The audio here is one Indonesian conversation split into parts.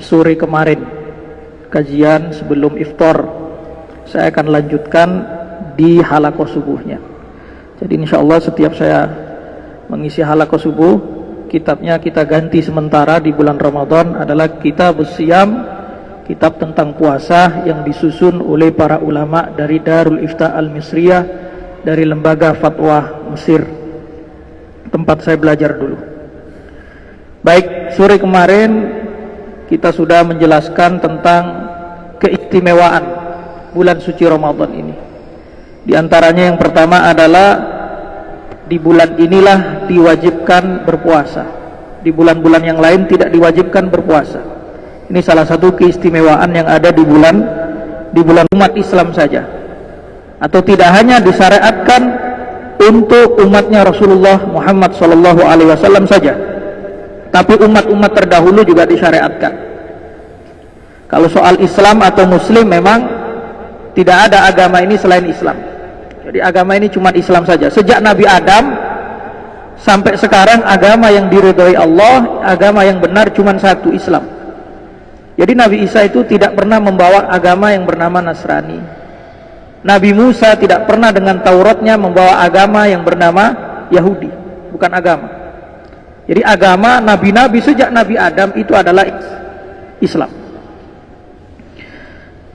sore kemarin, kajian sebelum iftar. Saya akan lanjutkan di halaqah subuhnya. Jadi insyaallah setiap saya mengisi halaqah subuh, kitabnya kita ganti sementara di bulan Ramadan adalah Kitab Siyam, kitab tentang puasa yang disusun oleh para ulama dari Darul Ifta Al-Misriyah, dari lembaga fatwa Mesir, tempat saya belajar dulu. Baik, sore kemarin kita sudah menjelaskan tentang keistimewaan bulan suci Ramadan ini. Di antaranya yang pertama adalah di bulan inilah diwajibkan berpuasa. Di bulan-bulan yang lain tidak diwajibkan berpuasa. Ini salah satu keistimewaan yang ada di bulan umat Islam saja. Atau tidak hanya disyariatkan untuk umatnya Rasulullah Muhammad SAW saja, tapi umat-umat terdahulu juga disyariatkan. Kalau soal Islam atau Muslim, memang tidak ada agama ini selain Islam. Jadi agama ini cuma Islam saja. Sejak Nabi Adam sampai sekarang agama yang diridhoi Allah, agama yang benar cuma satu, Islam. Jadi Nabi Isa itu tidak pernah membawa agama yang bernama Nasrani. Nabi Musa tidak pernah dengan Tauratnya membawa agama yang bernama Yahudi, bukan agama. Jadi agama nabi-nabi sejak Nabi Adam itu adalah Islam.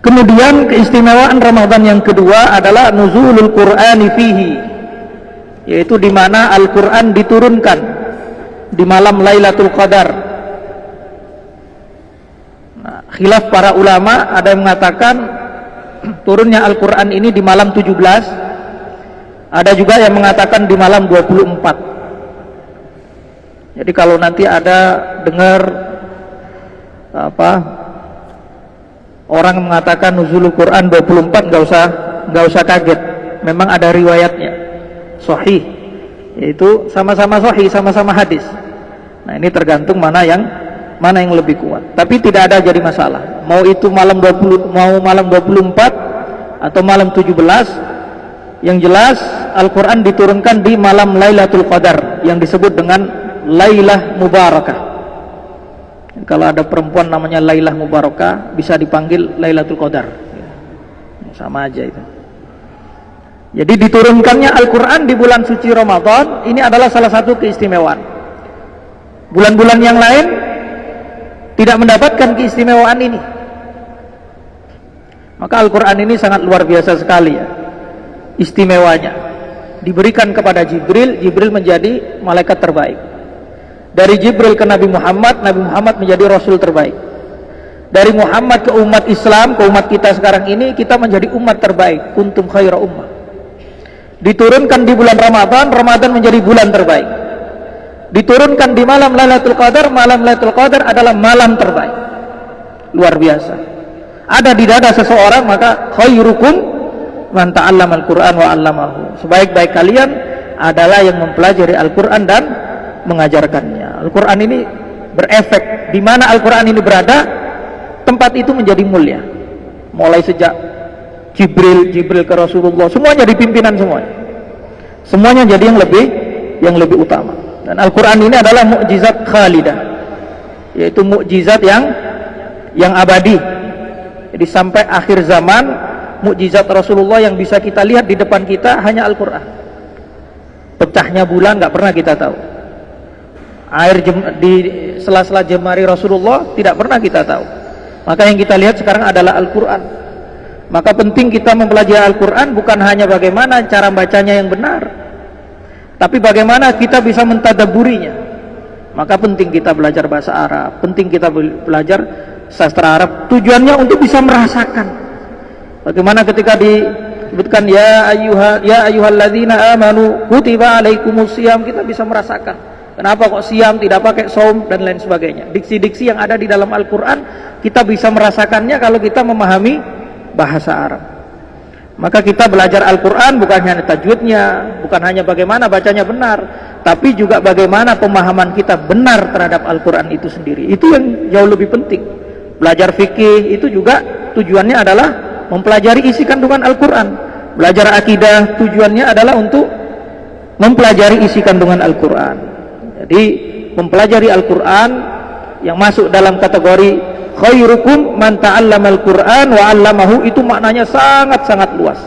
Kemudian keistimewaan Ramadan yang kedua adalah nuzulul Qur'ani fihi, yaitu di mana Al-Qur'an diturunkan di malam Lailatul Qadar. Nah, khilaf para ulama, ada yang mengatakan turunnya Al-Qur'an ini di malam 17, ada juga yang mengatakan di malam 24. Jadi kalau nanti ada dengar orang mengatakan nuzulul Quran 24, enggak usah kaget. Memang ada riwayatnya sahih, yaitu sama-sama sahih, sama-sama hadis. Nah, ini tergantung mana yang lebih kuat. Tapi tidak ada jadi masalah. Mau itu malam 24 atau malam 17, yang jelas Al-Qur'an diturunkan di malam Lailatul Qadar yang disebut dengan Lailah Mubarakah. Kalau ada perempuan namanya Lailah Mubarakah, bisa dipanggil Lailatul Qadar. Sama aja itu. Jadi diturunkannya Al-Quran di bulan suci Ramadan, ini adalah salah satu keistimewaan. Bulan-bulan yang lain tidak mendapatkan keistimewaan ini. Maka Al-Quran ini sangat luar biasa sekali ya, istimewanya. Diberikan kepada Jibril, Jibril menjadi malaikat terbaik. Dari Jibril ke Nabi Muhammad, Nabi Muhammad menjadi Rasul terbaik. Dari Muhammad ke umat Islam, ke umat kita sekarang ini, kita menjadi umat terbaik. Kuntum khaira ummah. Diturunkan di bulan Ramadan, Ramadan menjadi bulan terbaik. Diturunkan di malam Lailatul Qadar, malam Lailatul Qadar adalah malam terbaik. Luar biasa. Ada di dada seseorang, maka khairukum man ta'allama al-Qur'an wa 'allamahu. Sebaik-baik kalian adalah yang mempelajari Al-Qur'an dan mengajarkannya. Al-Quran ini berefek. Di mana Al-Quran ini berada, tempat itu menjadi mulia. Mulai sejak Jibril ke Rasulullah, semuanya di pimpinan semuanya. Semuanya jadi yang lebih utama. Dan Al-Quran ini adalah mukjizat khalidah, yaitu mukjizat yang abadi. Jadi sampai akhir zaman, mukjizat Rasulullah yang bisa kita lihat di depan kita hanya Al-Quran. Pecahnya bulan nggak pernah kita tahu. Air di sela-sela jemari Rasulullah tidak pernah kita tahu. Maka yang kita lihat sekarang adalah Al-Quran. Maka penting kita mempelajari Al-Quran bukan hanya bagaimana cara bacanya yang benar, tapi bagaimana kita bisa mentadabburinya. Maka penting kita belajar bahasa Arab, penting kita belajar sastra Arab. Tujuannya untuk bisa merasakan. Bagaimana ketika disebutkan ya ayyuhalladzina amanu kutiba alaikumusiyam, kita bisa merasakan. Kenapa kok siam tidak pakai saum dan lain sebagainya. Diksi-diksi yang ada di dalam Al-Quran kita bisa merasakannya kalau kita memahami bahasa Arab. Maka kita belajar Al-Quran bukan hanya tajwidnya, bukan hanya bagaimana bacanya benar, tapi juga bagaimana pemahaman kita benar terhadap Al-Quran itu sendiri. Itu yang jauh lebih penting. Belajar fikih itu juga tujuannya adalah mempelajari isi kandungan Al-Quran. Belajar akidah tujuannya adalah untuk mempelajari isi kandungan Al-Quran. Jadi mempelajari Al-Quran yang masuk dalam kategori khairukum man ta'allamal Qur'an wa 'allamahu, itu maknanya sangat-sangat luas.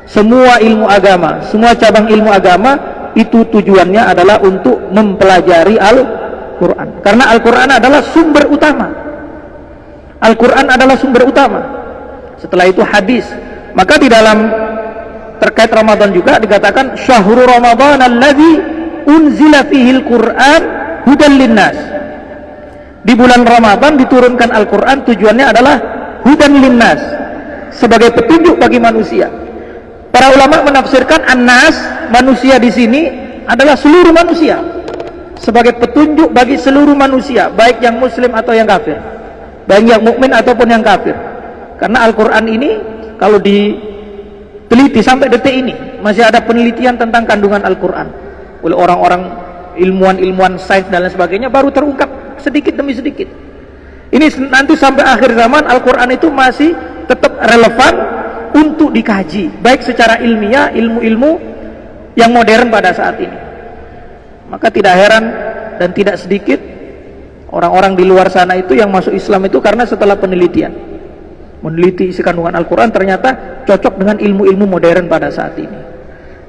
Semua ilmu agama, semua cabang ilmu agama itu tujuannya adalah untuk mempelajari Al-Quran, karena Al-Quran adalah sumber utama. Al-Quran adalah sumber utama. Setelah itu hadis. Maka di dalam terkait Ramadan juga dikatakan syahrul Ramadan alladzi unzila fihil Quran hudan linnas. Di bulan Ramadan diturunkan Al-Quran, tujuannya adalah hudan linnas, sebagai petunjuk bagi manusia. Para ulama menafsirkan an-nas, manusia di sini adalah seluruh manusia, sebagai petunjuk bagi seluruh manusia, baik yang muslim atau yang kafir, baik yang mukmin ataupun yang kafir. Karena Al-Quran ini kalau diteliti sampai detik ini masih ada penelitian tentang kandungan Al-Quran oleh orang-orang ilmuwan sains dan lain sebagainya, baru terungkap sedikit demi sedikit. Ini nanti sampai akhir zaman Al-Quran itu masih tetap relevan untuk dikaji, baik secara ilmiah, ilmu-ilmu yang modern pada saat ini. Maka tidak heran dan tidak sedikit orang-orang di luar sana itu yang masuk Islam itu karena setelah penelitian, meneliti isi kandungan Al-Quran, ternyata cocok dengan ilmu-ilmu modern pada saat ini.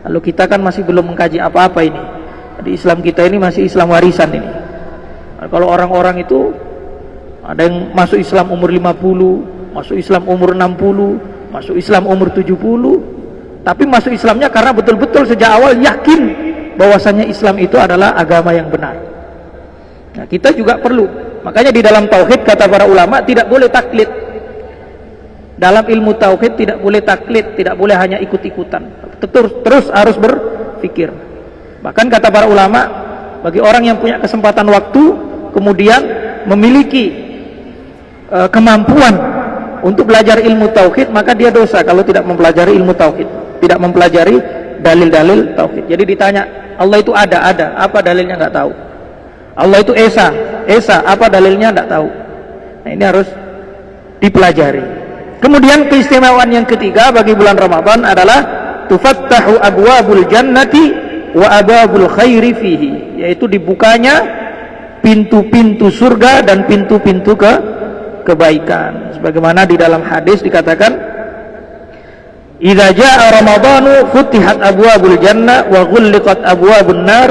Lalu kita kan masih belum mengkaji apa-apa ini. Jadi Islam kita ini masih Islam warisan ini. Nah, kalau orang-orang itu ada yang masuk Islam umur 50, masuk Islam umur 60, masuk Islam umur 70, tapi masuk Islamnya karena betul-betul sejak awal yakin bahwasanya Islam itu adalah agama yang benar. Nah, kita juga perlu. Makanya di dalam tauhid kata para ulama tidak boleh taklid. Dalam ilmu tauhid tidak boleh taklid, tidak boleh hanya ikut-ikutan. Terus harus berpikir. Bahkan kata para ulama, bagi orang yang punya kesempatan waktu kemudian memiliki kemampuan untuk belajar ilmu tauhid, maka dia dosa kalau tidak mempelajari ilmu tauhid, tidak mempelajari dalil-dalil tauhid. Jadi ditanya, Allah itu ada, apa dalilnya nggak tahu. Allah itu esa, apa dalilnya nggak tahu. Nah, ini harus dipelajari. Kemudian keistimewaan yang ketiga bagi bulan Ramadan adalah tufattahu abwabul jannati wa abwabul khairi fihi, yaitu dibukanya pintu-pintu surga dan pintu-pintu kebaikan. Sebagaimana di dalam hadis dikatakan, idza jaa ramadhanu futihat abwabul jannah wa ghulliqat abwabun nar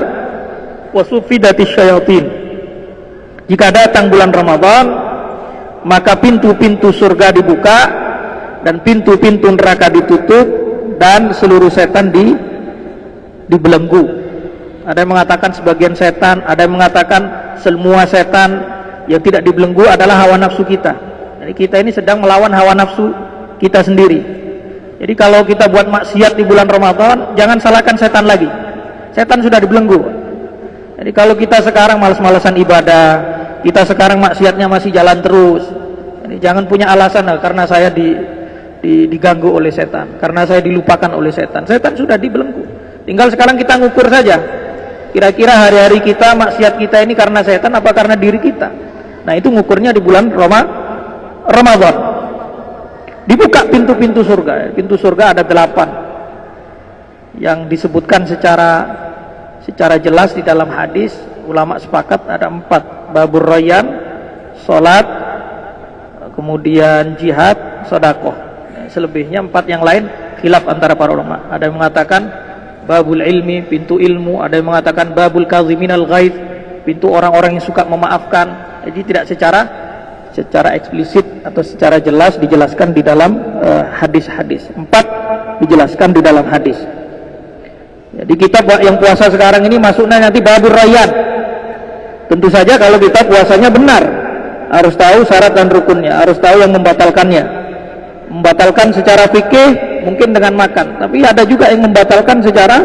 wa sufidatis syayatin. Jika datang bulan Ramadan, maka pintu-pintu surga dibuka dan pintu-pintu neraka ditutup dan seluruh setan dibelenggu. Ada yang mengatakan sebagian setan, ada yang mengatakan semua setan. Yang tidak dibelenggu adalah hawa nafsu kita. Jadi kita ini sedang melawan hawa nafsu kita sendiri. Jadi kalau kita buat maksiat di bulan Ramadan, jangan salahkan setan lagi. Setan sudah dibelenggu. Jadi kalau kita sekarang malas-malasan ibadah, kita sekarang maksiatnya masih jalan terus, jadi jangan punya alasan karena saya diganggu oleh setan, karena saya dilupakan oleh setan. Setan sudah dibelenggu. Tinggal sekarang kita ngukur saja. Kira-kira hari-hari kita, maksiat kita ini karena setan apa karena diri kita. Nah, itu ngukurnya di bulan Ramadan. Dibuka pintu-pintu surga. Pintu surga ada 8 yang disebutkan secara jelas di dalam hadis. Ulama sepakat ada 4: babur rayyan, salat, kemudian jihad, sedekah. Selebihnya 4 yang lain khilaf antara para ulama. Ada yang mengatakan babul ilmi, pintu ilmu. Ada yang mengatakan babul kaziminal ghaidz, pintu orang-orang yang suka memaafkan. Jadi tidak secara eksplisit atau secara jelas dijelaskan di dalam hadis-hadis. 4 dijelaskan di dalam hadis. Jadi kita yang puasa sekarang ini masuknya nanti babur rayyan. Tentu saja kalau kita puasanya benar, harus tahu syarat dan rukunnya, harus tahu yang membatalkannya. Membatalkan secara fikih mungkin dengan makan, tapi ada juga yang membatalkan secara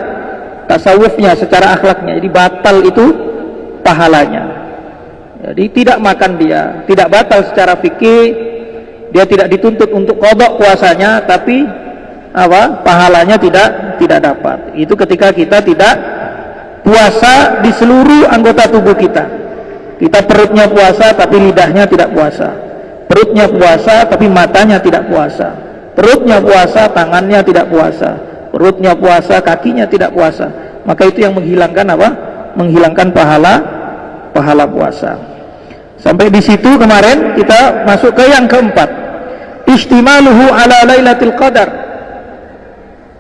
tasawufnya, secara akhlaknya. Jadi batal itu pahalanya. Jadi tidak makan dia, tidak batal secara fikih, dia tidak dituntut untuk qadha puasanya, tapi pahalanya tidak dapat. Itu ketika kita tidak puasa di seluruh anggota tubuh kita. Kita perutnya puasa tapi lidahnya tidak puasa. Perutnya puasa tapi matanya tidak puasa. Perutnya puasa, tangannya tidak puasa. Perutnya puasa, kakinya tidak puasa. Maka itu yang menghilangkan Menghilangkan pahala puasa. Sampai di situ kemarin kita masuk ke yang keempat, istimaluhu ala lailatul qadar.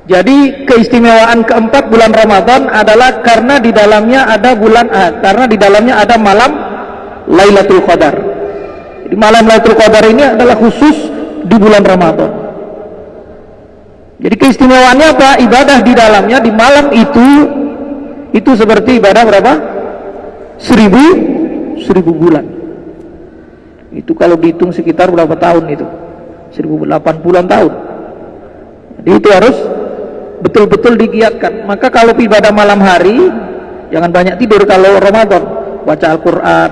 Jadi keistimewaan keempat bulan Ramadan adalah karena di dalamnya ada malam Lailatul Qadar. Jadi malam Lailatul Qadar ini adalah khusus di bulan Ramadan. Jadi keistimewaannya apa? Ibadah di dalamnya di malam itu seperti ibadah berapa? 1000 bulan. Itu kalau dihitung sekitar berapa tahun itu? 1080-an tahun. Jadi itu harus betul-betul digiatkan. Maka kalau ibadah malam hari, jangan banyak tidur kalau Ramadan. Baca Al-Quran,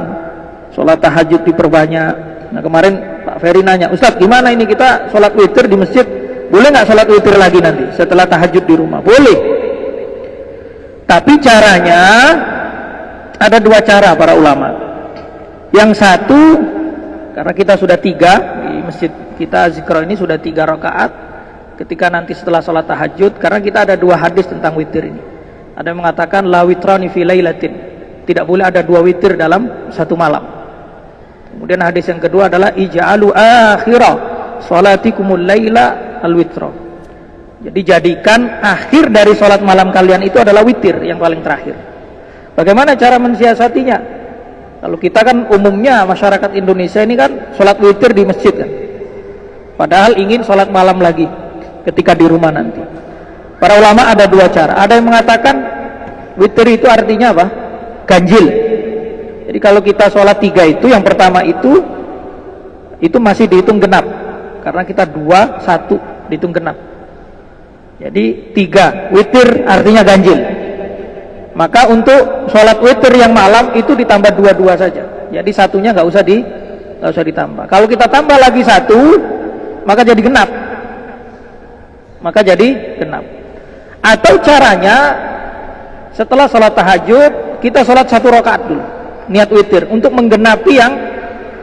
sholat tahajud diperbanyak. Nah kemarin Pak Ferry nanya, Ustadz gimana ini kita sholat witir di masjid, boleh nggak sholat witir lagi nanti setelah tahajud di rumah? Boleh. Tapi caranya ada dua cara para ulama. Yang satu, karena kita sudah 3 di masjid kita zikr ini sudah 3 rakaat. Ketika nanti setelah sholat tahajud, karena kita ada 2 hadis tentang witir ini. Ada yang mengatakan la witrani fi lailatin, tidak boleh ada 2 witir dalam satu malam. Kemudian hadis yang kedua adalah ij'alu akhira salatikumul laila al-witra. Jadi jadikan akhir dari sholat malam kalian itu adalah witir yang paling terakhir. Bagaimana cara mensiasatinya? Kalau kita kan umumnya masyarakat Indonesia ini kan sholat witir di masjid kan, padahal ingin sholat malam lagi ketika di rumah nanti. Para ulama ada 2 cara. Ada yang mengatakan witir itu artinya apa? Ganjil. Jadi kalau kita sholat 3 itu, yang pertama itu masih dihitung genap, karena kita 2, 1 dihitung genap. Jadi 3 witir artinya ganjil. Maka untuk sholat witir yang malam itu ditambah 2 saja. Jadi satunya nggak usah ditambah. Kalau kita tambah lagi 1, maka jadi genap. Atau caranya setelah sholat tahajud kita sholat 1 rakaat dulu, niat witir untuk menggenapi yang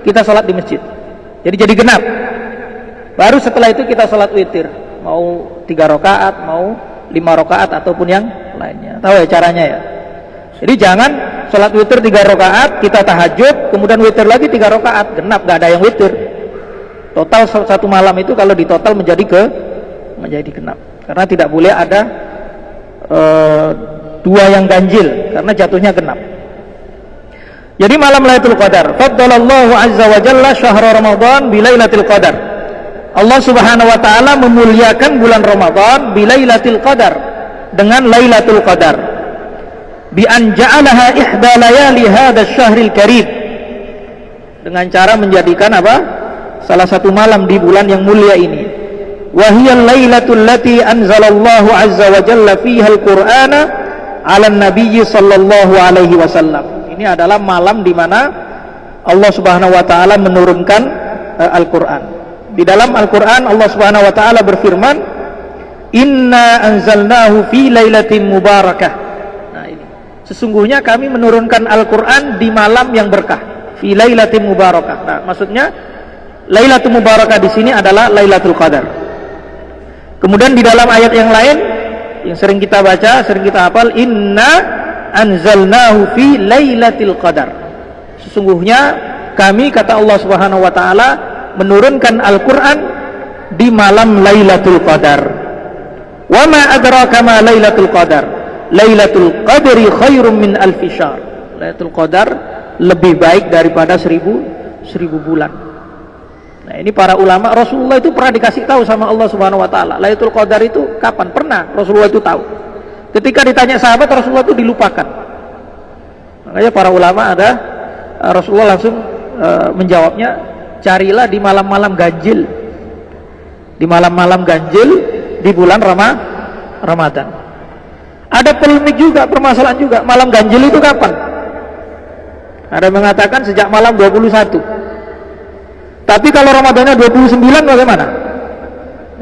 kita sholat di masjid. Jadi genap. Baru setelah itu kita sholat witir, mau 3 rakaat, mau 5 rakaat ataupun yang lainnya. Tahu ya caranya ya? Jadi jangan sholat witir 3 rakaat, kita tahajud, kemudian witir lagi 3 rakaat, genap, gak ada yang witir. Total 1 malam itu kalau ditotal menjadi genap. Karena tidak boleh ada 2 yang ganjil, karena jatuhnya genap. Jadi malam Lailatul Qadar, faddalallahu azza wa jalla syahra Ramadan bilailatul qadar. Allah Subhanahu wa taala memuliakan bulan Ramadan bilailatul qadar, dengan Lailatul Qadar. Bi an ja'alaha ihda layali hadzal syahril karim. Dengan cara menjadikan apa? Salah satu malam di bulan yang mulia ini. Wa hiya al-lailatul lati anzalallahu azza wa jalla fiha al-Qur'ana 'ala an-nabiy sallallahu alaihi wasallam. Ini adalah malam di mana Allah Subhanahu wa taala menurunkan Al-Qur'an. Di dalam Al-Qur'an Allah Subhanahu wa taala berfirman, "Inna anzalnahu fi lailatin mubarakah." Nah ini. Sesungguhnya kami menurunkan Al-Qur'an di malam yang berkah, fi lailatin mubarakah. Nah, maksudnya Lailatul Mubarakah di sini adalah Lailatul Qadar. Kemudian di dalam ayat yang lain yang sering kita baca, sering kita hafal, inna anzalnahu fi lailatul qadar. Sesungguhnya kami, kata Allah Subhanahu wa taala, menurunkan Al-Qur'an di malam Lailatul Qadar. Wa ma adraka ma Lailatul Qadar? Lailatul Qadri khairum min alfi syahr. Lailatul Qadar lebih baik daripada 1000 bulan. Nah ini para ulama, Rasulullah itu pernah dikasih tahu sama Allah Subhanahu wa taala Lailatul Qadar itu kapan? Pernah Rasulullah itu tahu. Ketika ditanya sahabat, Rasulullah itu dilupakan. Makanya para ulama Rasulullah langsung menjawabnya, carilah di malam-malam ganjil. Di malam-malam ganjil di bulan Ramadan. Ada polemik juga, permasalahan juga, malam ganjil itu kapan? Ada yang mengatakan sejak malam 21. Tapi kalau Ramadannya 29 bagaimana?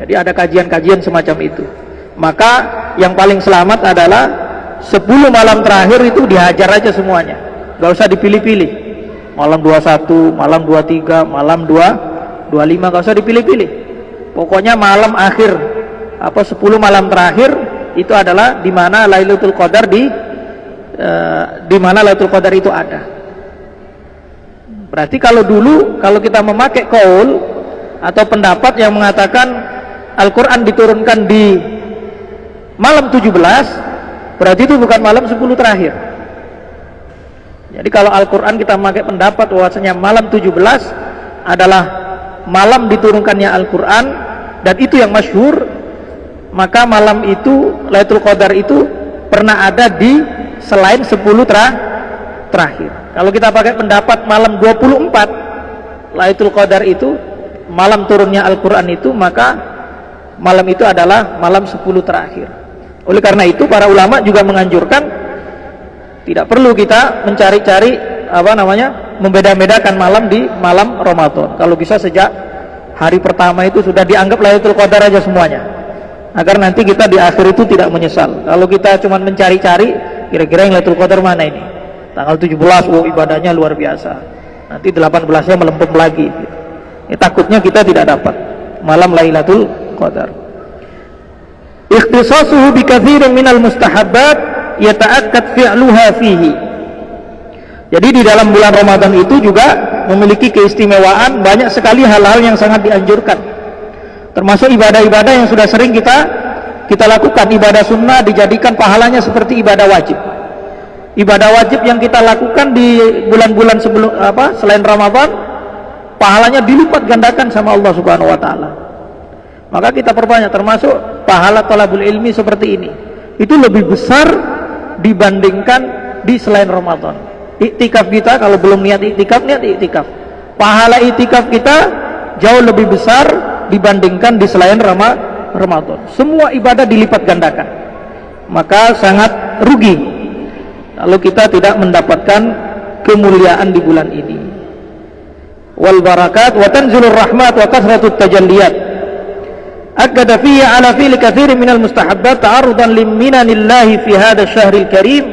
Jadi ada kajian-kajian semacam itu. Maka yang paling selamat adalah 10 malam terakhir itu dihajar aja semuanya. Gak usah dipilih-pilih. Malam 21, malam 23, malam 25, gak usah dipilih-pilih. Pokoknya malam akhir 10 malam terakhir itu adalah di mana Lailatul Qadar di mana Lailatul Qadar itu ada. Berarti kalau dulu, kalau kita memakai qaul atau pendapat yang mengatakan Al-Quran diturunkan di malam 17, berarti itu bukan malam 10 terakhir. Jadi kalau Al-Quran kita memakai pendapat bahwasanya malam 17 adalah malam diturunkannya Al-Quran, dan itu yang masyhur, maka malam itu, Lailatul Qadar itu pernah ada di selain 10 terakhir. Kalau kita pakai pendapat malam 24 Lailatul Qadar itu malam turunnya Al-Quran itu, maka malam itu adalah malam 10 terakhir. Oleh karena itu para ulama juga menganjurkan tidak perlu kita mencari-cari membeda-bedakan malam di malam Ramadan. Kalau bisa sejak hari pertama itu sudah dianggap Lailatul Qadar aja semuanya, agar nanti kita di akhir itu tidak menyesal. Kalau kita cuma mencari-cari kira-kira yang Lailatul Qadar mana ini, tanggal 17, ibadahnya luar biasa, nanti 18-nya melempem lagi, takutnya kita tidak dapat malam Lailatul Qadar. Ikhtisasuhu bi katsirin minal mustahabbat yata'akkad fi'luha fihi. Jadi di dalam bulan Ramadan itu juga memiliki keistimewaan, banyak sekali hal-hal yang sangat dianjurkan, termasuk ibadah-ibadah yang sudah sering kita lakukan. Ibadah sunnah dijadikan pahalanya seperti ibadah wajib. Ibadah wajib yang kita lakukan di bulan-bulan sebelum selain Ramadan, pahalanya dilipat gandakan sama Allah Subhanahu wa taala. Maka kita perbanyak, termasuk pahala thalabul ilmi seperti ini. Itu lebih besar dibandingkan di selain Ramadan. Iktikaf kita, kalau belum niat iktikaf, niat iktikaf. Pahala iktikaf kita jauh lebih besar dibandingkan di selain Ramadan. Semua ibadah dilipat gandakan. Maka sangat rugi kalau kita tidak mendapatkan kemuliaan di bulan ini. Wal barakat wa tanzilur rahmat wa kathratut tajalliyat. Akkada fiha ala fi'li katsirin minal mustahabbat ta'arrudan liminanillahi fi hadzal syahril karim,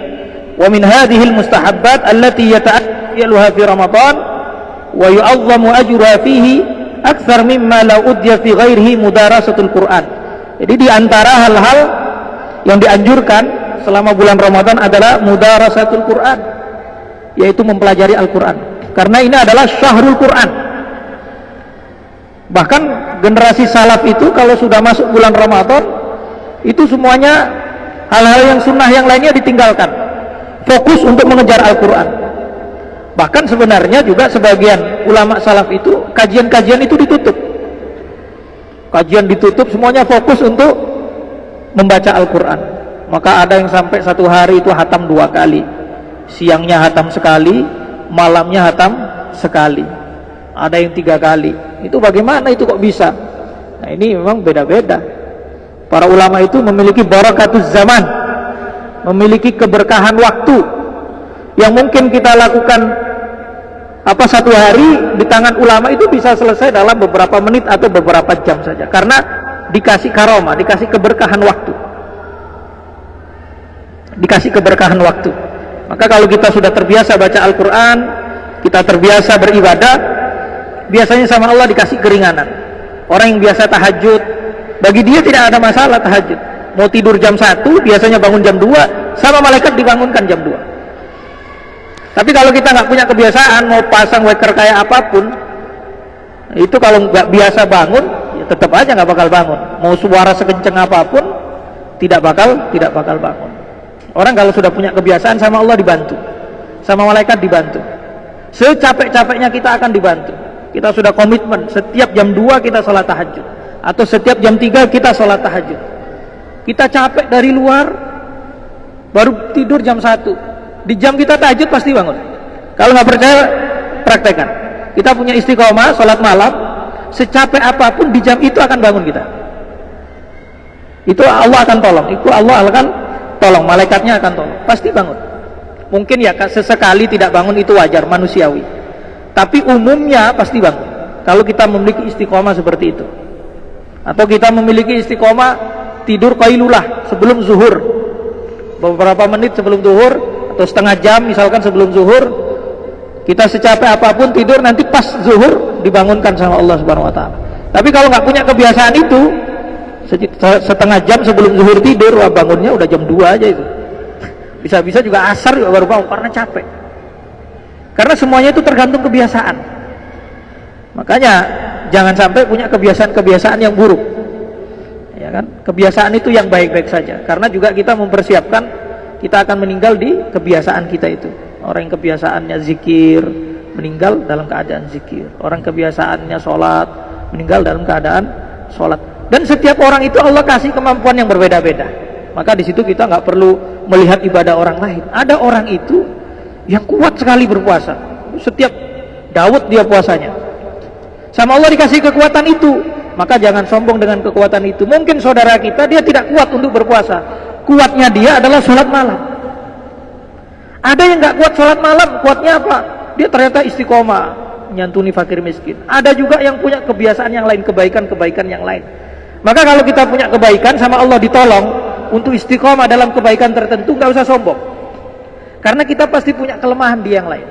wa min hadhihi almustahabbat allati yata'ayyaluha fi Ramadan wa yu'azzamu ajruha fihi akthar mimma law udya fi ghairihi mudarasatul Quran. Jadi di antara hal-hal yang dianjurkan selama bulan Ramadan adalah mudarasatul Quran, yaitu mempelajari Al-Quran, karena ini adalah syahrul Quran. Bahkan generasi salaf itu kalau sudah masuk bulan Ramadan itu semuanya hal-hal yang sunnah yang lainnya ditinggalkan, fokus untuk mengejar Al-Quran. Bahkan sebenarnya juga sebagian ulama salaf itu kajian-kajian itu ditutup, kajian ditutup, semuanya fokus untuk membaca Al-Quran. Maka ada yang sampai satu hari itu hatam 2 kali, siangnya hatam sekali, malamnya hatam sekali, ada yang 3 kali. Itu bagaimana itu kok bisa? Nah ini memang beda-beda. Para ulama itu memiliki barakatuz zaman, memiliki keberkahan waktu, yang mungkin kita lakukan satu hari di tangan ulama itu bisa selesai dalam beberapa menit atau beberapa jam saja, karena dikasih karomah, dikasih keberkahan waktu, dikasih keberkahan waktu. Maka kalau kita sudah terbiasa baca Al-Quran, kita terbiasa beribadah, biasanya sama Allah dikasih keringanan. Orang yang biasa tahajud, bagi dia tidak ada masalah tahajud. Mau tidur jam 1, biasanya bangun jam 2, sama malaikat dibangunkan jam 2. Tapi kalau kita nggak punya kebiasaan, mau pasang waker kayak apapun, itu kalau nggak biasa bangun, ya tetap aja nggak bakal bangun. Mau suara sekenceng apapun, tidak bakal bangun. Orang kalau sudah punya kebiasaan, sama Allah dibantu, sama malaikat dibantu, secapek-capeknya kita akan dibantu. Kita sudah komitmen, setiap jam 2 kita sholat tahajud, atau setiap jam 3 kita sholat tahajud. Kita capek dari luar, baru tidur jam 1, di jam kita tahajud pasti bangun. Kalau nggak percaya, praktekkan. Kita punya istiqomah, sholat malam, secapek apapun di jam itu akan bangun kita. Itu Allah akan tolong, itu Allah akan tolong, malaikatnya akan tolong, pasti bangun. Mungkin ya sesekali tidak bangun, itu wajar, manusiawi. Tapi umumnya pasti bangun kalau kita memiliki istiqomah seperti itu. Atau kita memiliki istiqomah tidur qailulah sebelum zuhur, beberapa menit sebelum zuhur, atau setengah jam misalkan sebelum zuhur. Kita secapek apapun tidur, nanti pas zuhur dibangunkan sama Allah Subhanahu wa taala. Tapi kalau nggak punya kebiasaan itu, setengah jam sebelum zuhur tidur, wah bangunnya udah jam 2 aja itu. Bisa-bisa juga asar juga baru bangun karena capek. Karena semuanya itu tergantung kebiasaan. Makanya jangan sampai punya kebiasaan-kebiasaan yang buruk. Ya kan? Kebiasaan itu yang baik-baik saja. Karena juga kita mempersiapkan kita akan meninggal di kebiasaan kita itu. Orang yang kebiasaannya zikir meninggal dalam keadaan zikir. Orang kebiasaannya sholat meninggal dalam keadaan sholat. Dan setiap orang itu Allah kasih kemampuan yang berbeda-beda. Maka di situ kita nggak perlu melihat ibadah orang lain. Ada orang itu yang kuat sekali berpuasa. Setiap Daud dia puasanya. Sama Allah dikasih kekuatan itu. Maka jangan sombong dengan kekuatan itu. Mungkin saudara kita dia tidak kuat untuk berpuasa. Kuatnya dia adalah sholat malam. Ada yang nggak kuat sholat malam, kuatnya apa? Dia ternyata istiqomah, nyantuni fakir miskin. Ada juga yang punya kebiasaan yang lain, kebaikan-kebaikan yang lain. Maka kalau kita punya kebaikan sama Allah ditolong untuk istiqomah dalam kebaikan tertentu, nggak usah sombong. Karena kita pasti punya kelemahan di yang lain.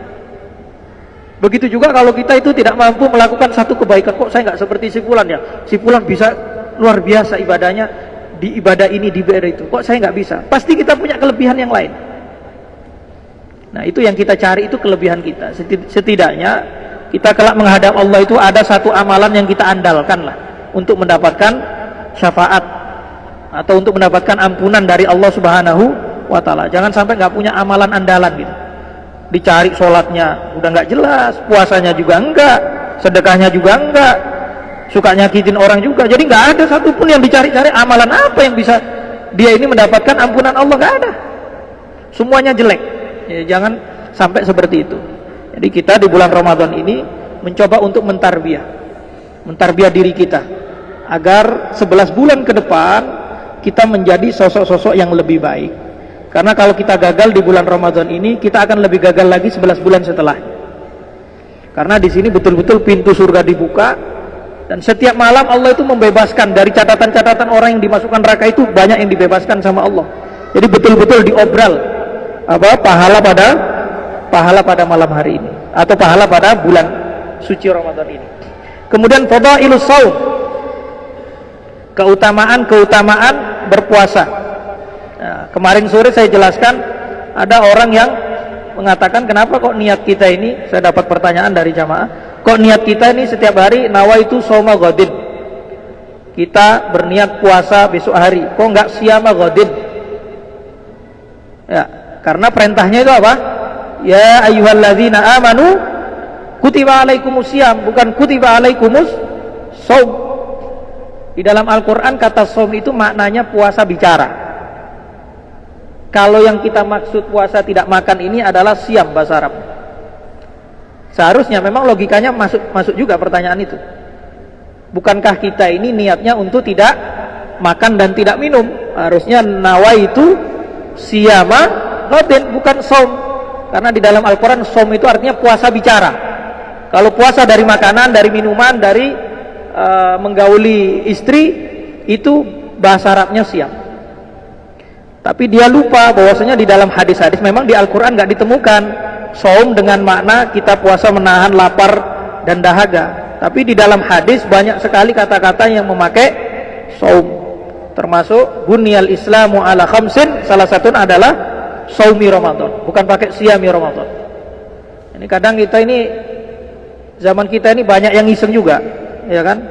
Begitu juga kalau kita itu tidak mampu melakukan satu kebaikan, kok saya nggak seperti si fulan ya? Si fulan bisa luar biasa ibadahnya di ibadah ini, di ibadah itu. Kok saya nggak bisa? Pasti kita punya kelebihan yang lain. Nah itu yang kita cari, itu kelebihan kita. Setidaknya kita kelak menghadap Allah itu ada satu amalan yang kita andalkan lah untuk mendapatkan syafaat atau untuk mendapatkan ampunan dari Allah Subhanahu wa Ta'ala. Jangan sampai nggak punya amalan andalan gitu. Dicari sholatnya udah nggak jelas, puasanya juga enggak, sedekahnya juga enggak, suka nyakitin orang juga. Jadi nggak ada satupun yang dicari-cari amalan apa yang bisa dia ini mendapatkan ampunan Allah, nggak ada. Semuanya jelek. Ya, jangan sampai seperti itu. Jadi kita di bulan Ramadan ini mencoba untuk mentarbiah diri kita agar 11 bulan ke depan kita menjadi sosok-sosok yang lebih baik. Karena kalau kita gagal di bulan Ramadan ini, kita akan lebih gagal lagi 11 bulan setelah. Karena di sini betul-betul pintu surga dibuka dan setiap malam Allah itu membebaskan dari catatan-catatan orang yang dimasukkan neraka, itu banyak yang dibebaskan sama Allah. Jadi betul-betul diobral pahala pada malam hari ini atau pahala pada bulan suci Ramadan ini. Kemudian fadailus shaum, keutamaan berpuasa. Nah, kemarin sore saya jelaskan ada orang yang mengatakan, kenapa kok niat kita ini, saya dapat pertanyaan dari jamaah, kok niat kita ini setiap hari nawaitu shauma ghadin, kita berniat puasa besok hari, kok enggak siyama ghadin? Ya, karena perintahnya itu apa? Ya ayyuhalladzina amanu kutiba alaikumusiyam, bukan kutiba alaikumus shaum. Di dalam Al-Quran kata shaum itu maknanya puasa bicara. Kalau yang kita maksud puasa tidak makan ini adalah siyam bahasa Arab. Seharusnya memang logikanya masuk juga pertanyaan itu. Bukankah kita ini niatnya untuk tidak makan dan tidak minum? Harusnya nawaitu siyama ghadin, bukan shaum. Karena di dalam Al-Quran shaum itu artinya puasa bicara. Kalau puasa dari makanan, dari minuman, dari menggauli istri, itu bahasa Arabnya siyam. Tapi dia lupa bahwasanya di dalam hadis-hadis memang di Al-Quran nggak ditemukan shaum dengan makna kita puasa menahan lapar dan dahaga. Tapi di dalam hadis banyak sekali kata-kata yang memakai shaum. Termasuk bunyal islamu ala khamsin, salah satunya adalah shaumi Ramadan, bukan pakai siyami Ramadan. Ini kadang kita ini, zaman kita ini banyak yang iseng juga, ya kan?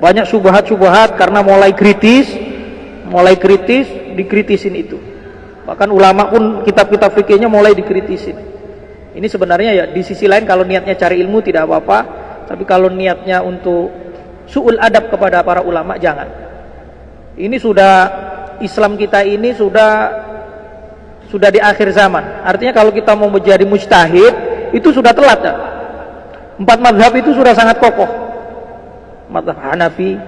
Banyak syubhat-syubhat karena mulai kritis dikritisin itu. Bahkan ulama pun kitab-kitab fikihnya mulai dikritisin. Ini sebenarnya ya di sisi lain kalau niatnya cari ilmu tidak apa-apa, tapi kalau niatnya untuk su'ul adab kepada para ulama jangan. Ini sudah, Islam kita ini sudah di akhir zaman. Artinya kalau kita mau menjadi mujtahid itu sudah telat ya. 4 mazhab itu sudah sangat kokoh. Mazhab Hanafi,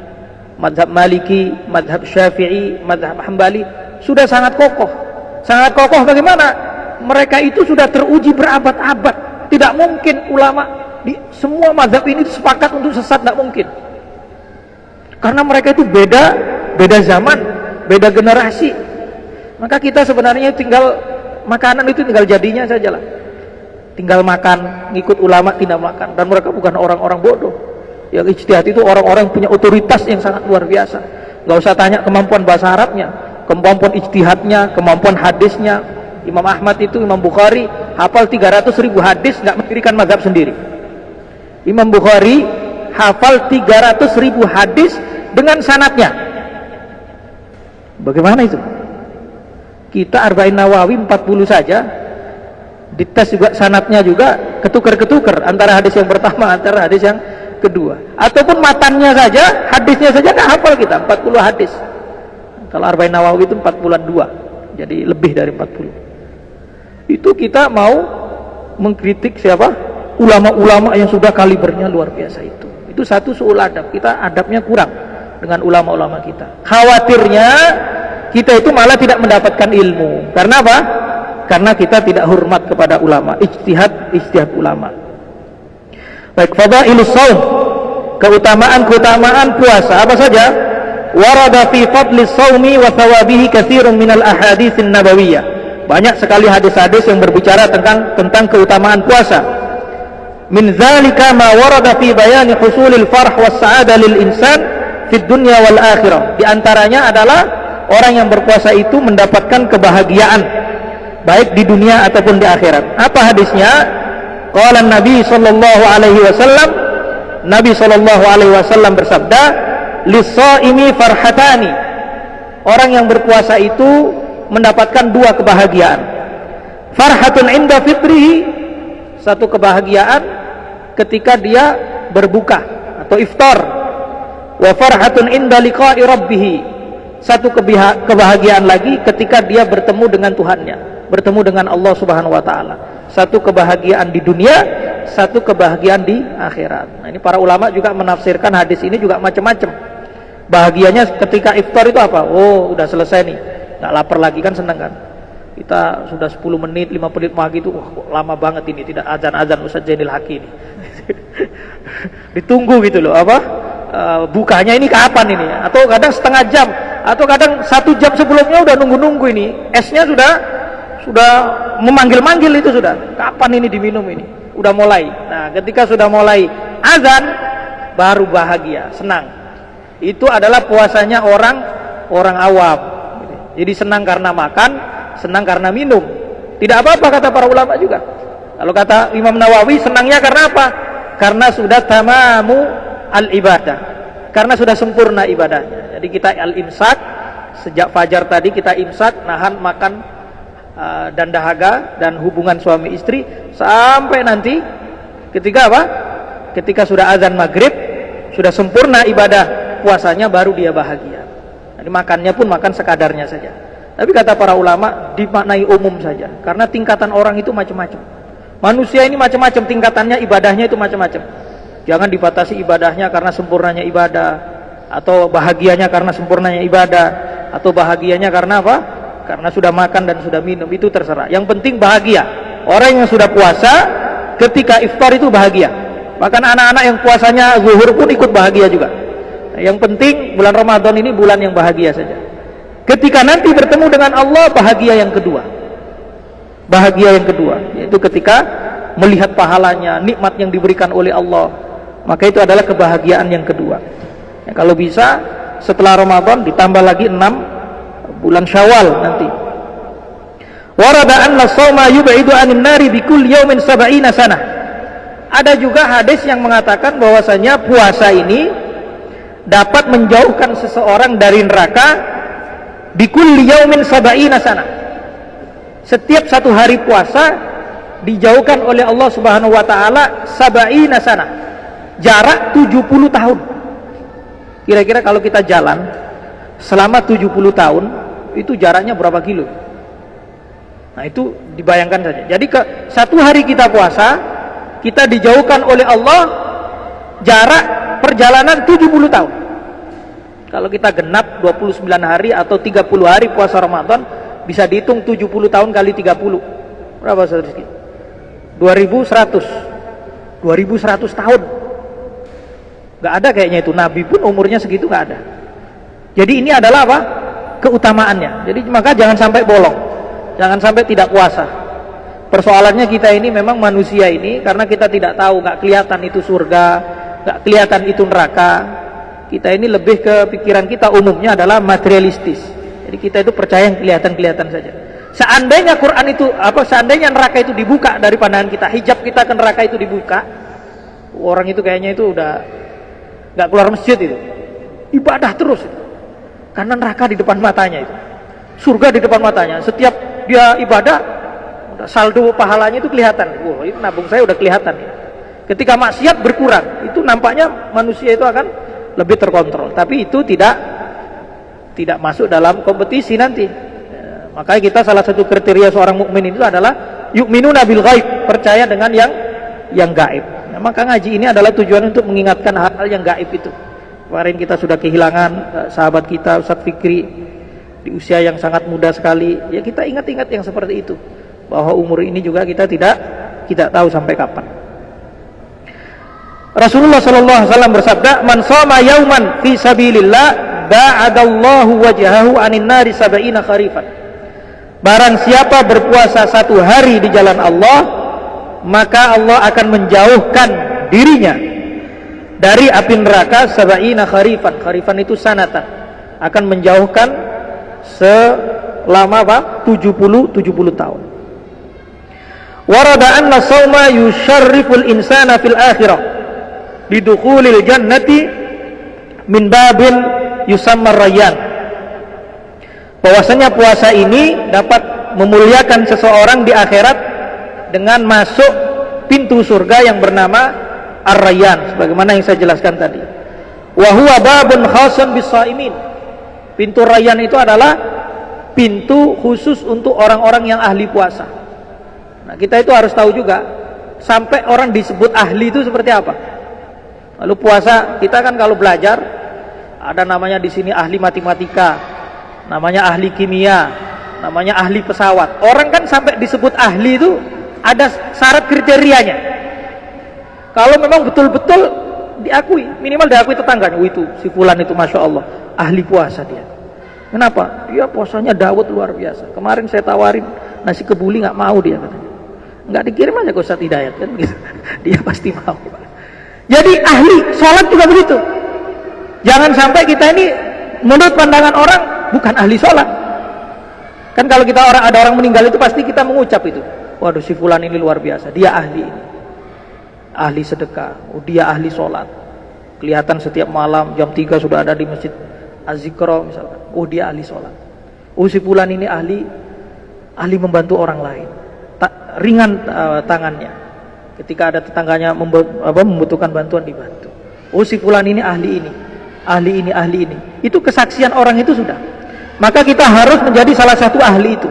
mazhab Maliki, mazhab Syafi'i, mazhab Hambali sudah sangat kokoh. Sangat kokoh bagaimana? Mereka itu sudah teruji berabad-abad. Tidak mungkin ulama di semua mazhab ini sepakat untuk sesat, tidak mungkin. Karena mereka itu beda zaman, beda generasi. Maka kita sebenarnya tinggal makanan itu tinggal jadinya saja lah. Tinggal makan, ngikut ulama tidak makan. Dan mereka bukan orang-orang bodoh. Yang ijtihad itu orang-orang yang punya otoritas yang sangat luar biasa. Gak usah tanya kemampuan bahasa Arabnya, kemampuan ijtihadnya, kemampuan hadisnya, Imam Ahmad itu, Imam Bukhari hafal 300.000 hadis, nggak mendirikan mazhab sendiri. Imam Bukhari hafal 300.000 hadis dengan sanadnya. Bagaimana itu? Kita Arba'in Nawawi 40 saja, dites juga sanadnya juga ketukar-ketukar antara hadis yang pertama, antara hadis yang kedua. Ataupun matannya saja, hadisnya saja nggak hafal kita, 40 hadis. Kalau Arba'in Nawawi itu 42, jadi lebih dari 40. Itu kita mau mengkritik siapa? Ulama-ulama yang sudah kalibernya luar biasa itu. Itu satu suul adab, kita adabnya kurang dengan ulama-ulama kita. Khawatirnya kita itu malah tidak mendapatkan ilmu. Karena apa? Karena kita tidak hormat kepada ulama, ijtihad ulama. Baik, fadailus shaum, keutamaan puasa apa saja? Warada fi fadlis shaumi wa thawabihi katsirun minal ahaditsin nabawiyah. Banyak sekali hadis-hadis yang berbicara tentang keutamaan puasa. Min dzalika ma warada fi bayani husulil farh was sa'adah lil insan fid dunya wal akhirah. Di antaranya adalah orang yang berpuasa itu mendapatkan kebahagiaan baik di dunia ataupun di akhirat. Apa hadisnya? Qala Nabi sallallahu alaihi wasallam, Nabi sallallahu alaihi wasallam bersabda, lis-shaimi farhatani. Orang yang berpuasa itu mendapatkan dua kebahagiaan. Farhatun inda fitrihi, satu kebahagiaan ketika dia berbuka atau iftar. Wa farhatun inda liqa'i rabbih, satu kebahagiaan lagi ketika dia bertemu dengan Tuhannya, bertemu dengan Allah Subhanahu wa taala. Satu kebahagiaan di dunia, satu kebahagiaan di akhirat. Nah, ini para ulama juga menafsirkan hadis ini juga macam-macam. Bahagianya ketika iftar itu apa? Oh, udah selesai nih, nggak lapar lagi, kan senang kan? Kita sudah 10 menit, 5 menit pagi itu, wah lama banget ini, tidak azan Ustaz Zainil Haqi ini. Ditunggu gitu loh, apa? Bukanya ini kapan ini? Atau kadang setengah jam, atau kadang 1 jam sebelumnya udah nunggu ini. Esnya sudah memanggil-manggil itu sudah. Kapan ini diminum ini? Udah mulai. Nah, ketika sudah mulai azan, baru bahagia, senang. Itu adalah puasanya orang awam. Jadi senang karena makan, senang karena minum. Tidak apa-apa kata para ulama juga. Kalau kata Imam Nawawi, senangnya karena apa? Karena sudah tamamu al-ibadah. Karena sudah sempurna ibadahnya. Jadi kita al-imsak, sejak fajar tadi kita imsak, nahan makan dan dahaga dan hubungan suami istri sampai nanti ketika apa? Ketika sudah azan maghrib, sudah sempurna ibadah puasanya, baru dia bahagia. Jadi makannya pun makan sekadarnya saja. Tapi kata para ulama, dimaknai umum saja, karena tingkatan orang itu macam-macam. Manusia ini macam-macam tingkatannya, ibadahnya itu macam-macam. Jangan dibatasi ibadahnya karena sempurnanya ibadah, atau bahagianya karena sempurnanya ibadah, atau bahagianya karena apa? Karena sudah makan dan sudah minum, itu terserah. Yang penting bahagia. Orang yang sudah puasa ketika iftar itu bahagia. Bahkan anak-anak yang puasanya zuhur pun ikut bahagia juga. Yang penting bulan Ramadan ini bulan yang bahagia saja. Ketika nanti bertemu dengan Allah, bahagia yang kedua. Bahagia yang kedua, yaitu ketika melihat pahalanya, nikmat yang diberikan oleh Allah. Maka itu adalah kebahagiaan yang kedua. Ya, kalau bisa setelah Ramadan ditambah lagi 6 bulan Syawal nanti. Warada anna shauma yub'idu 'anil nari bikulli yawmin 70 sanah. Ada juga hadis yang mengatakan bahwasanya puasa ini dapat menjauhkan seseorang dari neraka bikulli yaumin 70 sana. Setiap satu hari puasa dijauhkan oleh Allah Subhanahu wa taala 70 sana. Jarak 70 tahun. Kira-kira kalau kita jalan selama 70 tahun, itu jaraknya berapa kilo? Nah, itu dibayangkan saja. Jadi satu hari kita puasa, kita dijauhkan oleh Allah jarak perjalanan 70 tahun. Kalau kita genap 29 hari atau 30 hari puasa Ramadan, bisa dihitung 70 tahun kali 30. Berapa Ustaz Rizky? 2100 tahun. Gak ada kayaknya itu, Nabi pun umurnya segitu gak ada. Jadi ini adalah apa? Keutamaannya. Jadi maka jangan sampai bolong, jangan sampai tidak puasa. Persoalannya kita ini memang manusia ini, karena kita tidak tahu, gak kelihatan itu surga, gak kelihatan itu neraka. Kita ini lebih ke pikiran kita umumnya adalah materialistis. Jadi kita itu percaya yang kelihatan-kelihatan saja. Seandainya Quran itu seandainya neraka itu dibuka dari pandangan kita, hijab kita ke neraka itu dibuka, orang itu kayaknya itu udah nggak keluar masjid itu, ibadah terus itu. Karena neraka di depan matanya itu, surga di depan matanya. Setiap dia ibadah, saldo pahalanya itu kelihatan. Wah, itu nabung saya udah kelihatan. Ketika maksiat berkurang, itu nampaknya manusia itu akan lebih terkontrol. Tapi itu tidak masuk dalam kompetisi nanti. Makanya kita salah satu kriteria seorang mukmin itu adalah yu'minuna bil ghaib, percaya dengan yang gaib. Nah, maka ngaji ini adalah tujuan untuk mengingatkan hal-hal yang gaib itu. Kemarin kita sudah kehilangan sahabat kita Ustadz Fikri di usia yang sangat muda sekali. Ya kita ingat-ingat yang seperti itu, bahwa umur ini juga kita tidak tahu sampai kapan. Rasulullah sallallahu alaihi wasallam bersabda, "Man shoma yauman fi sabilillah ba'adallahu wajhahu 'anil nari 70 kharifan." Barang siapa berpuasa satu hari di jalan Allah, maka Allah akan menjauhkan dirinya dari api neraka 70 kharifan. Kharifan itu sanatan. Akan menjauhkan selama 70 tahun. Warada anna shauma yusharriful insana fil akhirah bidukhulil jannati min babin yusamma rayyan. Bahwasanya puasa ini dapat memuliakan seseorang di akhirat dengan masuk pintu surga yang bernama Ar-Rayyan, sebagaimana yang saya jelaskan tadi. Wa huwa babun khasun bis-shaimin. Pintu Rayyan itu adalah pintu khusus untuk orang-orang yang ahli puasa. Nah, kita itu harus tahu juga sampai orang disebut ahli itu seperti apa. Lalu puasa, kita kan kalau belajar ada namanya di sini ahli matematika, namanya ahli kimia, namanya ahli pesawat. Orang kan sampai disebut ahli itu ada syarat kriterianya. Kalau memang betul-betul diakui, minimal diakui tetangganya, itu si fulan itu masya Allah ahli puasa dia. Kenapa? Dia puasanya Daud luar biasa. Kemarin saya tawarin nasi kebuli nggak mau dia katanya. Nggak dikirim aja ke Ustadz Hidayat kan gitu. Dia pasti mau. Jadi ahli sholat juga begitu. Jangan sampai kita ini menurut pandangan orang bukan ahli sholat. Kan kalau ada orang meninggal itu pasti kita mengucap itu, waduh si fulan ini luar biasa, dia ahli ini, ahli sedekah, dia ahli sholat, kelihatan setiap malam jam 3 sudah ada di masjid Az-Zikra misalkan, dia ahli sholat. Si fulan ini ahli membantu orang lain, ringan tangannya ketika ada tetangganya membutuhkan bantuan, dibantu. Si fulan ini ahli ini, ahli ini. Itu kesaksian orang itu sudah. Maka kita harus menjadi salah satu ahli itu.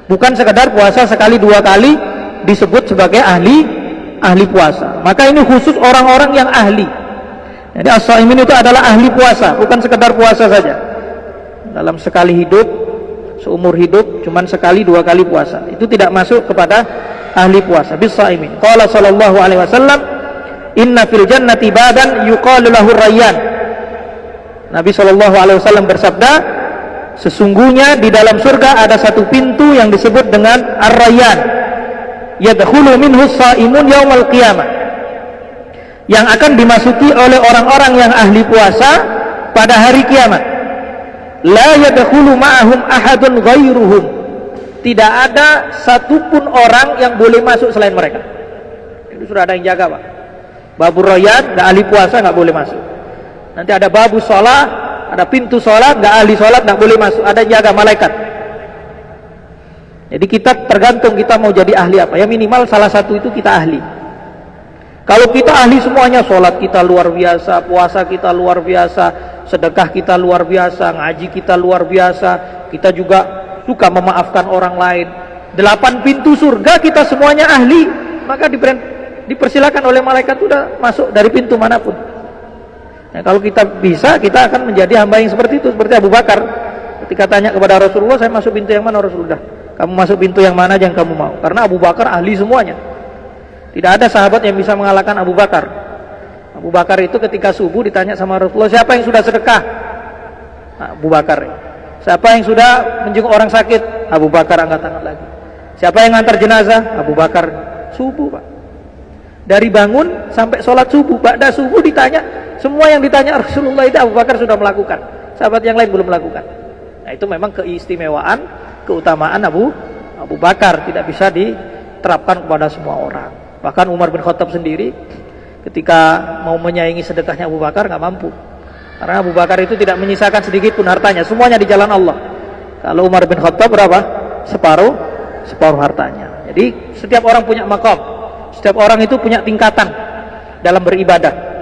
Bukan sekedar puasa sekali 2 kali disebut sebagai ahli puasa. Maka ini khusus orang-orang yang ahli. Jadi as-shaimin itu adalah ahli puasa, bukan sekedar puasa saja. Dalam sekali hidup, seumur hidup cuman sekali 2 kali puasa. Itu tidak masuk kepada ahli puasa. Bis-shaimin. Qala sallallahu alaihi wasallam, "Inna fil jannati badan yuqalu lahu Rayyan." Nabi sallallahu alaihi wasallam bersabda, sesungguhnya di dalam surga ada satu pintu yang disebut dengan Ar-Rayyan, yadkhulu minhu shaimun yaumal qiyamah, yang akan dimasuki oleh orang-orang yang ahli puasa pada hari kiamat. La yadkhulu ma'ahum ahadun ghairuhum, tidak ada satupun orang yang boleh masuk selain mereka. Itu sudah ada yang jaga, Pak. Babur Rayyan, nggak ahli puasa nggak boleh masuk. Nanti ada babu sholat, ada pintu sholat, nggak ahli sholat nggak boleh masuk, ada jaga malaikat. Jadi kita tergantung kita mau jadi ahli apa, ya minimal salah satu itu kita ahli. Kalau kita ahli semuanya, sholat kita luar biasa, puasa kita luar biasa, sedekah kita luar biasa, ngaji kita luar biasa, kita juga suka memaafkan orang lain, 8 pintu surga kita semuanya ahli, maka dipersilakan oleh malaikat udah masuk dari pintu manapun. Nah, kalau kita bisa, kita akan menjadi hamba yang seperti itu, seperti Abu Bakar. Ketika tanya kepada Rasulullah, saya masuk pintu yang mana Rasulullah? Kamu masuk pintu yang mana aja yang kamu mau. Karena Abu Bakar ahli semuanya. Tidak ada sahabat yang bisa mengalahkan Abu Bakar. Abu Bakar itu ketika subuh ditanya sama Rasulullah, siapa yang sudah sedekah? Abu Bakar. Siapa yang sudah menjenguk orang sakit? Abu Bakar, angkat tangan lagi. Siapa yang ngantar jenazah? Abu Bakar. Subuh, Pak. Dari bangun sampai sholat subuh, ba'da subuh ditanya, semua yang ditanya Rasulullah itu Abu Bakar sudah melakukan, sahabat yang lain belum melakukan. Nah, itu memang keistimewaan keutamaan Abu Bakar, tidak bisa diterapkan kepada semua orang. Bahkan Umar bin Khattab sendiri ketika mau menyaingi sedekahnya Abu Bakar nggak mampu, karena Abu Bakar itu tidak menyisakan sedikit pun hartanya, semuanya di jalan Allah. Kalau Umar bin Khattab berapa? Separuh hartanya. Jadi setiap orang punya maqam, setiap orang itu punya tingkatan dalam beribadah.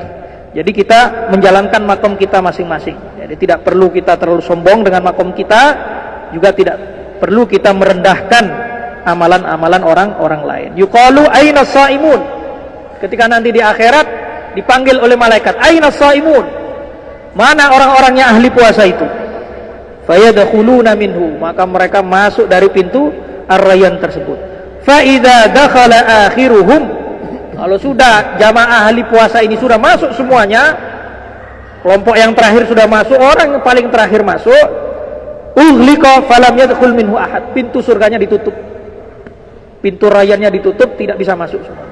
Jadi kita menjalankan maqam kita masing-masing. Jadi tidak perlu kita terlalu sombong dengan maqam kita, juga tidak perlu kita merendahkan amalan-amalan orang lain. Yuqalu aina shaimun. Ketika nanti di akhirat dipanggil oleh malaikat, aina shaimun? Mana orang-orangnya ahli puasa itu? Fayadkhuluna minhu, maka mereka masuk dari pintu ar-rayyan tersebut. Fa idza dakhala akhiruhum, kalau sudah jamaah ahli puasa ini sudah masuk semuanya, kelompok yang terakhir sudah masuk, orang yang paling terakhir masuk, ughliqa falam yadkhul minhu ahad, pintu surganya ditutup, pintu rayyannya ditutup, tidak bisa masuk semua.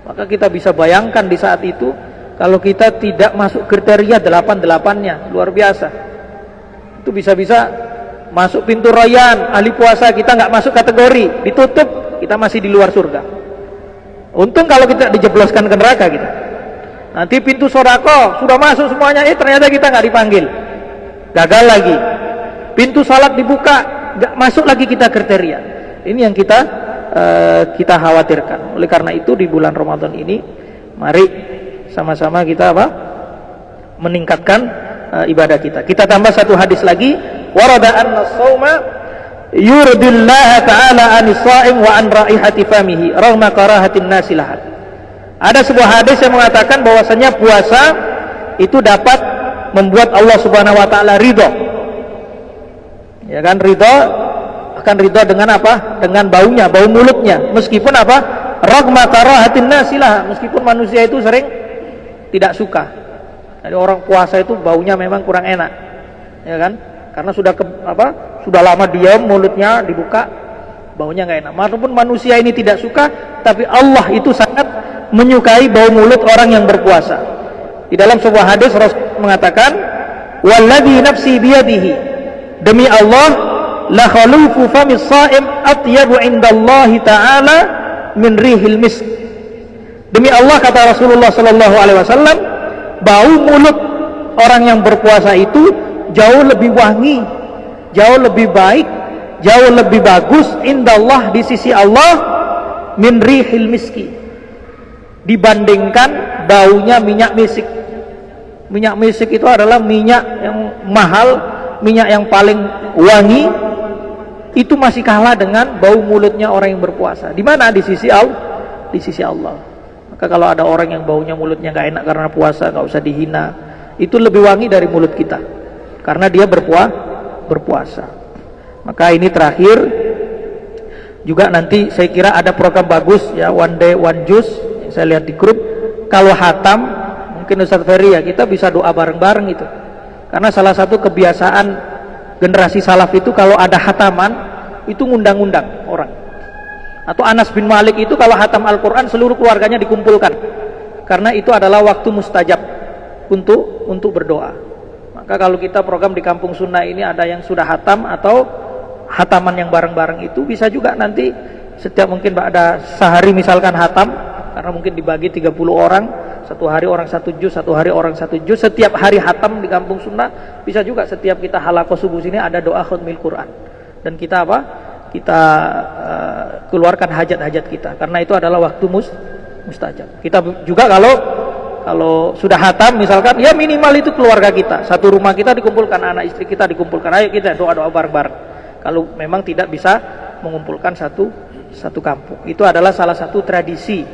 Maka kita bisa bayangkan di saat itu, kalau kita tidak masuk kriteria 88-nya, luar biasa. Itu bisa-bisa masuk pintu rayyan ahli puasa, kita nggak masuk kategori, ditutup, kita masih di luar surga. Untung kalau kita dijebloskan ke neraka kita. Nanti pintu sedekah sudah masuk semuanya, ternyata kita nggak dipanggil, gagal lagi. Pintu salat dibuka, nggak masuk lagi kita kriteria. Ini yang kita khawatirkan. Oleh karena itu di bulan Ramadan ini, mari sama-sama kita meningkatkan ibadah kita. Kita tambah satu hadis lagi, warada anna as-shauma yurdillaha ta'ala anis sha'im wa an raihati famihi rahma karahatin nasi lahat. Ada sebuah hadis yang mengatakan bahwasanya puasa itu dapat membuat Allah Subhanahu wa taala ridha. Ya kan, ridha, akan ridha dengan apa? Dengan baunya, bau mulutnya. Meskipun apa? Rahma karahatin nasi lahat, meskipun manusia itu sering tidak suka. Jadi orang puasa itu baunya memang kurang enak, ya kan? Karena sudah lama diam, mulutnya dibuka, baunya nggak enak. Walaupun manusia ini tidak suka, tapi Allah itu sangat menyukai bau mulut orang yang berpuasa. Di dalam sebuah hadis Rasul mengatakan, "Walladzi nafsi biyadihi," demi Allah, la khalufu famis shaim atyabu indallahi ta'ala min rihil misk. Demi Allah, kata Rasulullah sallallahu alaihi wasallam, bau mulut orang yang berpuasa itu jauh lebih wangi, jauh lebih baik, jauh lebih bagus indallah, di sisi Allah, min rihil miski, dibandingkan baunya minyak misik. Minyak misik itu adalah minyak yang mahal, minyak yang paling wangi, itu masih kalah dengan bau mulutnya orang yang berpuasa. Di mana? Di sisi Allah. Di sisi Allah. Maka kalau ada orang yang baunya mulutnya nggak enak karena puasa, nggak usah dihina. Itu lebih wangi dari mulut kita, karena dia berpuasa. Maka ini terakhir juga, nanti saya kira ada program bagus ya, one day one juice yang saya lihat di grup. Kalau hatam, mungkin Ustaz Ferry ya, kita bisa doa bareng-bareng itu. Karena salah satu kebiasaan generasi salaf itu, kalau ada hataman itu ngundang-undang orang. Atau Anas bin Malik itu kalau hatam Al-Quran seluruh keluarganya dikumpulkan, karena itu adalah waktu mustajab untuk berdoa. Maka kalau kita program di Kampung Sunnah ini ada yang sudah hatam atau hataman yang bareng-bareng, itu bisa juga nanti setiap mungkin ada sehari misalkan hatam, karena mungkin dibagi 30 orang, satu hari orang satu juz, satu hari orang satu juz, setiap hari hatam di Kampung Sunnah. Bisa juga setiap kita halaqah subuh sini ada doa khatmil Quran, dan kita kita keluarkan hajat-hajat kita, karena itu adalah waktu mustajab. Kita juga kalau sudah hatam misalkan, ya minimal itu keluarga kita, satu rumah kita dikumpulkan, anak istri kita dikumpulkan, ayo kita doa-doa bareng-bareng. Kalau memang tidak bisa mengumpulkan satu kampung, itu adalah salah satu tradisi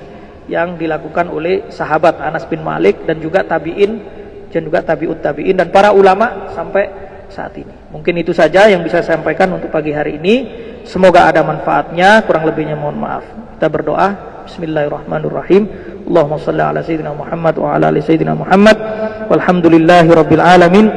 yang dilakukan oleh sahabat Anas bin Malik, dan juga tabi'in, dan juga tabi'ut tabi'in, dan para ulama sampai saat ini. Mungkin itu saja yang bisa saya sampaikan untuk pagi hari ini. Semoga ada manfaatnya, kurang lebihnya mohon maaf. Kita berdoa. Bismillahirrahmanirrahim. Allahumma shalli ala sayyidina Muhammad wa ala ali sayyidina Muhammad. Walhamdulillahi rabbil alamin.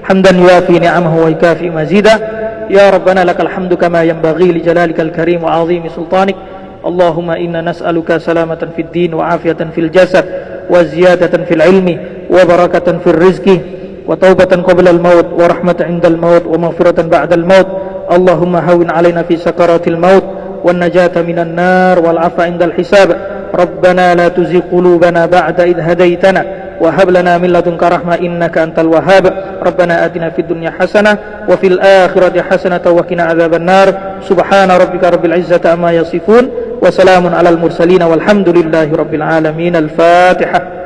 Hamdan yuafi ni'amahu wa yukafi mazida. Ya Rabbana lakal hamdu kama yanbaghi li jalalikal karim wa 'azimi sultanik. Allahumma inna nas'aluka salamatan fid din wa afiyatan fil jasad wa ziyadatan fil ilmi wa barakatan fil rizqi wa taubatan qabla al maut wa rahmatan 'inda al maut wa maghfiratan ba'da al maut Allahumma hawin alaina fi sakaratil maut wan najata minan nar wal afa indal hisab. Rabbana la tuzigh qulubana ba'da idh hadaitana wa hab lana min ladunka rahmah innaka antal wahhab. Rabbana atina fid dunya hasanah wa fil akhirati hasanah wa qina adzabannar. Subhana rabbika rabbil izzati amma yasifun wa salamun alal mursalin walhamdulillahi rabbil alamin. Al-Fatihah.